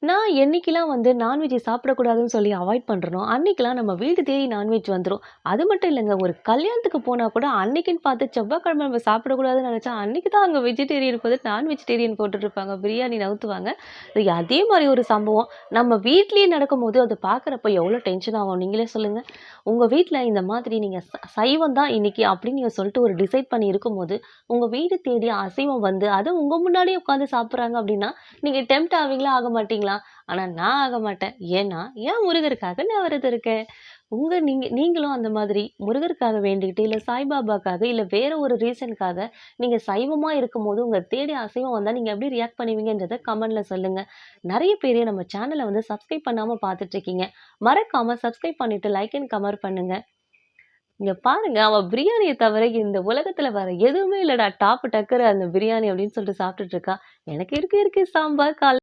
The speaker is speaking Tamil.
நான் என்னைக்கெல்லாம் வந்து நான்வெஜ் சாப்பிடக்கூடாதுன்னு சொல்லி அவாய்ட் பண்றேனோ, அன்னைக்கெல்லாம் நம்ம வீடு தேடி நான்வெஜ் வந்துரும். அது மட்டும் இல்லங்க, ஒரு கல்யாணத்துக்கு போனா கூட அன்னைக்குன்னு பார்த்து செவ்வாய்க்கிழமை நம்ம சாப்பிடக்கூடாதுன்னு நெனச்சா, அன்னைக்கு தான் அங்க வெஜிடேரியன் பதில் நான் வெஜிடேரியன் போட்டுட்ருப்பாங்க. பிரியாணி நவுத்துவாங்க. அதே மாரி ஒரு சம்பவம் நம்ம வீட்லயே நடக்கும்போது, அத பார்க்குறப்ப எவ்வளோ டென்ஷன் ஆகும் நீங்களே சொல்லுங்க. உங்க வீட்ல இந்த மாதிரி நீங்க சைவம் தான் இன்னைக்கு அப்படின்னு நீங்க சொல்லிட்டு ஒரு டிசைட் பண்ணி இருக்கும்போது, உங்க வீடு தேடி அசைவம் வந்து, அதுவும் உங்க முன்னாடியே உட்காந்து சாப்பிடுறாங்க அப்படின்னா, நீங்க டெம்ப்ட் ஆவீங்களா? ஆக மாட்டீங்களா? ஆனா நான் ஆக மாட்டேன். ஏன்னா, என் முருகருக்காக நான் விரதம் இருக்கேன். நீங்களும் அந்த மாதிரி முருகருக்காக வேண்டிக்கிட்டு, இல்ல சாய்பாபாக்காக, இல்ல வேற ஒரு ரீசனுக்காக நீங்க சைவமா இருக்கும்போது, உங்க தேடி அசைவம் வந்தா நீங்க எப்படி ரியாக்ட் பண்ணுவீங்கன்றத கமெண்ட்ல சொல்லுங்க. நெறைய பேரு நம்ம சேனல வந்து சப்ஸ்கிரைப் பண்ணாம பார்த்துட்டு இருக்கீங்க. மறக்காம சப்ஸ்கிரைப் பண்ணிட்டு லைக் அண்ட் கமெண்ட் பண்ணுங்க. இங்க பாருங்க, அவ பிரியாணிய தவிர இந்த உலகத்துல வேற எதுவுமே இல்லடா! டாப்பு டக்கரு அந்த பிரியாணி அப்படின்னு சொல்லிட்டு சாப்பிட்டுட்டு இருக்கா. எனக்கு இருக்கு இருக்கு சாம்பார்,